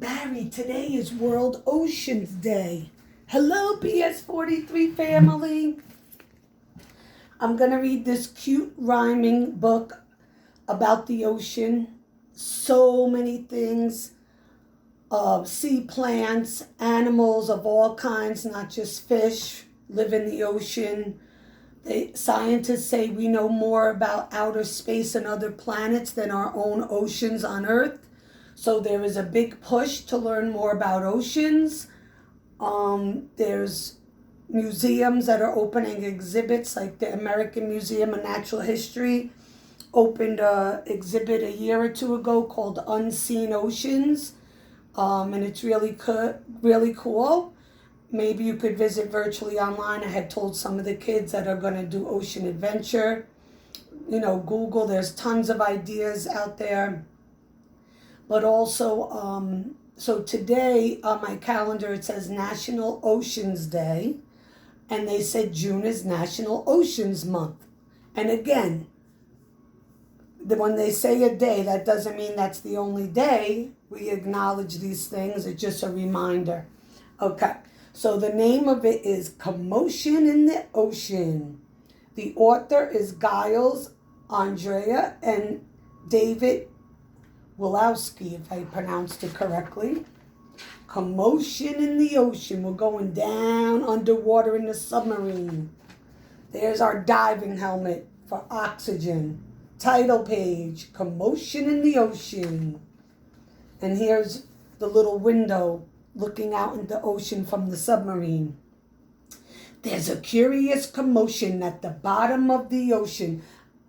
Barry, today is World Oceans Day. Hello, PS43 family. I'm going to read this cute rhyming book about the ocean. So many things. Sea plants, animals of all kinds, not just fish, live in the ocean. Scientists say we know more about outer space and other planets than our own oceans on Earth. So there is a big push to learn more about oceans. There's museums that are opening exhibits, like the American Museum of Natural History opened an exhibit a year or two ago called Unseen Oceans. And it's really cool. Maybe you could visit virtually online. I had told some of the kids that are going to do ocean adventure. Google, there's tons of ideas out there. But also, so today on my calendar it says National Oceans Day. And they said June is National Oceans Month. And again, when they say a day, that doesn't mean that's the only day. We acknowledge these things. It's just a reminder. Okay. So the name of it is Commotion in the Ocean. The author is Giles Andrea and David Wilowski, if I pronounced it correctly. Commotion in the Ocean. We're going down underwater in the submarine. There's our diving helmet for oxygen. Title page, Commotion in the Ocean. And here's the little window looking out into the ocean from the submarine. There's a curious commotion at the bottom of the ocean.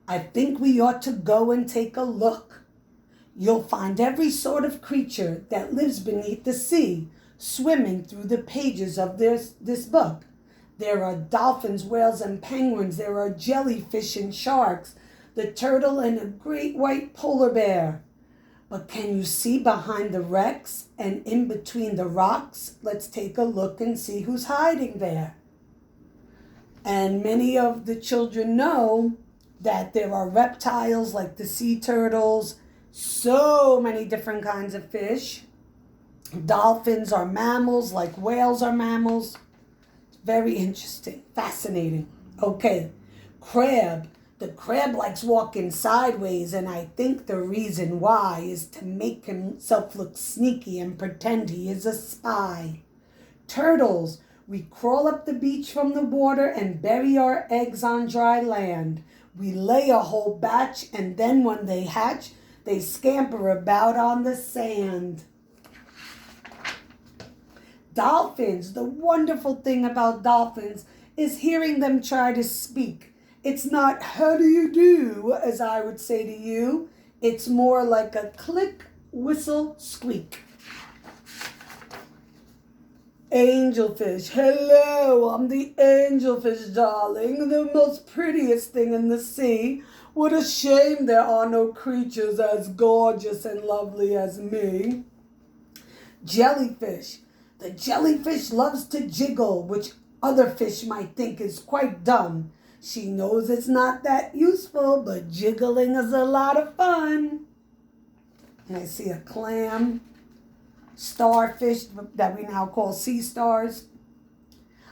I think we ought to go and take a look. You'll find every sort of creature that lives beneath the sea swimming through the pages of this book. There are dolphins, whales, and penguins. There are jellyfish and sharks, the turtle and a great white polar bear. But can you see behind the wrecks and in between the rocks? Let's take a look and see who's hiding there. And many of the children know that there are reptiles like the sea turtles, so many different kinds of fish. Dolphins are mammals like whales are mammals. Very interesting, fascinating. Okay, crab. The crab likes walking sideways, and I think the reason why is to make himself look sneaky and pretend he is a spy. Turtles, we crawl up the beach from the water and bury our eggs on dry land. We lay a whole batch, and then when they hatch, they scamper about on the sand. Dolphins, the wonderful thing about dolphins is hearing them try to speak. It's not, how do you do, as I would say to you. It's more like a click, whistle, squeak. Angelfish, hello, I'm the angelfish, darling, the most prettiest thing in the sea. What a shame there are no creatures as gorgeous and lovely as me. Jellyfish. The jellyfish loves to jiggle, which other fish might think is quite dumb. She knows it's not that useful, but jiggling is a lot of fun. And I see a clam, starfish that we now call sea stars.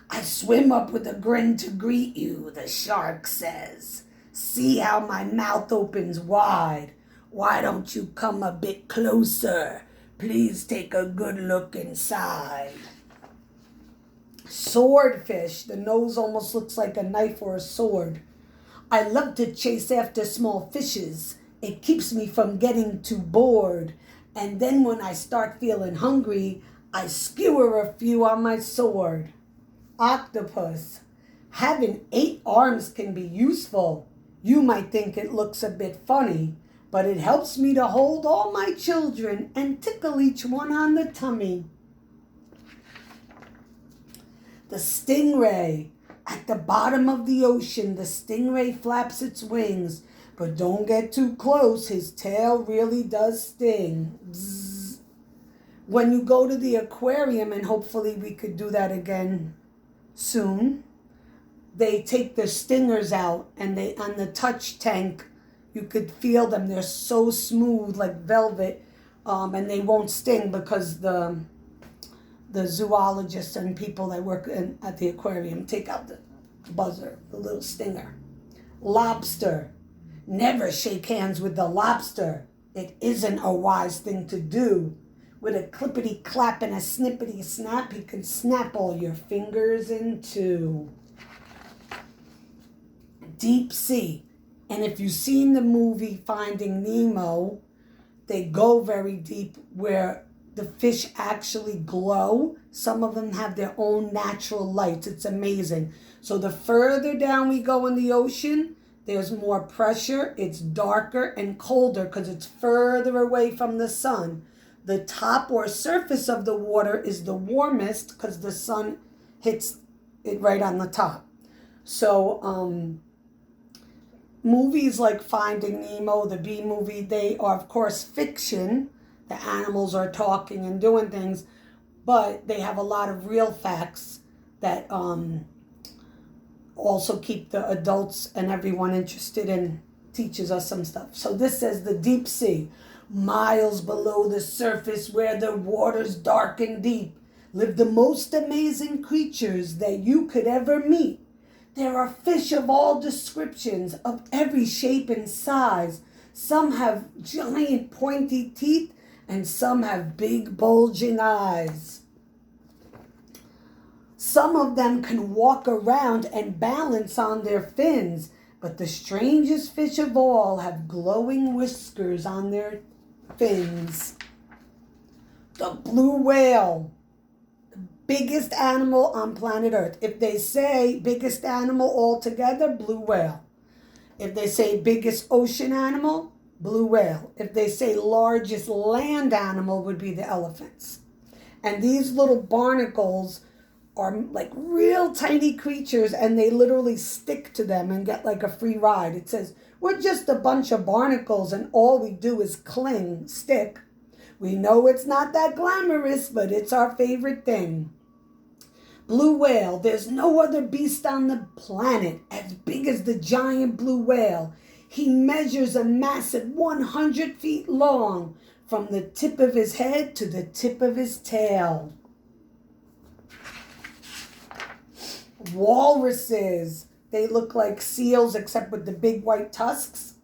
I swim up with a grin to greet you, the shark says. See how my mouth opens wide. Why don't you come a bit closer? Please take a good look inside. Swordfish. The nose almost looks like a knife or a sword. I love to chase after small fishes. It keeps me from getting too bored. And then when I start feeling hungry, I skewer a few on my sword. Octopus. Having 8 arms can be useful. You might think it looks a bit funny, but it helps me to hold all my children and tickle each one on the tummy. The stingray. At the bottom of the ocean, the stingray flaps its wings. But don't get too close. His tail really does sting. Bzz. When you go to the aquarium, and hopefully we could do that again soon, they take the stingers out, and they on the touch tank, you could feel them. They're so smooth like velvet. and they won't sting because the zoologists and people that work at the aquarium take out the buzzer, the little stinger. Lobster. Never shake hands with the lobster. It isn't a wise thing to do. With a clippity clap and a snippity snap, he can snap all your fingers in two. Deep sea. And if you've seen the movie Finding Nemo, they go very deep where the fish actually glow. Some of them have their own natural lights. It's amazing. So the further down we go in the ocean, there's more pressure. It's darker and colder because it's further away from the sun. The top or surface of the water is the warmest because the sun hits it right on the top. So movies like Finding Nemo, the Bee Movie, they are of course fiction. The animals are talking and doing things, but they have a lot of real facts that also keep the adults and everyone interested and teaches us some stuff. So this says the deep sea. Miles below the surface where the water's dark and deep live the most amazing creatures that you could ever meet. There are fish of all descriptions, of every shape and size. Some have giant pointy teeth and some have big bulging eyes. Some of them can walk around and balance on their fins, but the strangest fish of all have glowing whiskers on their fins. The blue whale, the biggest animal on planet Earth. If they say biggest animal altogether, blue whale. If they say biggest ocean animal, blue whale. If they say largest land animal, would be the elephants. And these little barnacles are like real tiny creatures, and they literally stick to them and get like a free ride. It says, we're just a bunch of barnacles and all we do is cling, stick. We know it's not that glamorous, but it's our favorite thing. Blue whale. There's no other beast on the planet as big as the giant blue whale. He measures a massive 100 feet long from the tip of his head to the tip of his tail. Walruses. They look like seals except with the big white tusks.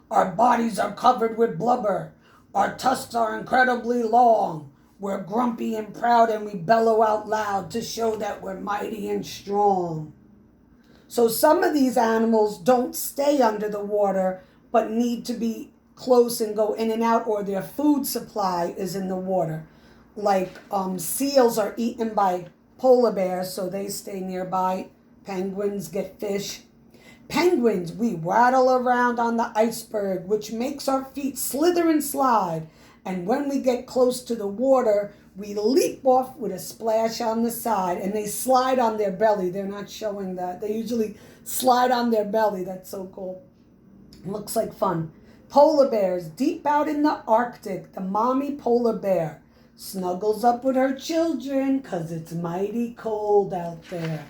Our bodies are covered with blubber. Our tusks are incredibly long. We're grumpy and proud and we bellow out loud to show that we're mighty and strong. So some of these animals don't stay under the water but need to be close and go in and out, or their food supply is in the water. Like seals are eaten by polar bears, so they stay nearby. Penguins get fish. Penguins, we waddle around on the iceberg, which makes our feet slither and slide. And when we get close to the water, we leap off with a splash on the side, and they slide on their belly. They're not showing that. They usually slide on their belly. That's so cool. Looks like fun. Polar bears, deep out in the Arctic, the mommy polar bear snuggles up with her children because it's mighty cold out there.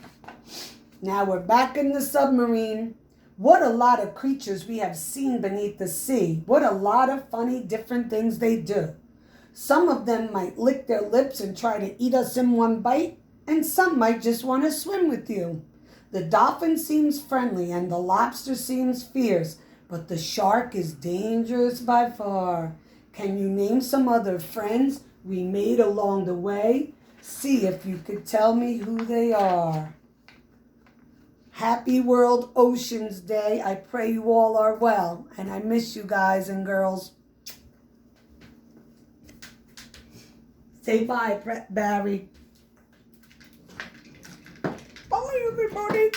Now we're back in the submarine. What a lot of creatures we have seen beneath the sea. What a lot of funny different things they do. Some of them might lick their lips and try to eat us in one bite, and some might just want to swim with you. The dolphin seems friendly and the lobster seems fierce, but the shark is dangerous by far. Can you name some other friends we made along the way? See if you could tell me who they are. Happy World Oceans Day. I pray you all are well, and I miss you guys and girls. Say bye, Barry. Bye, everybody.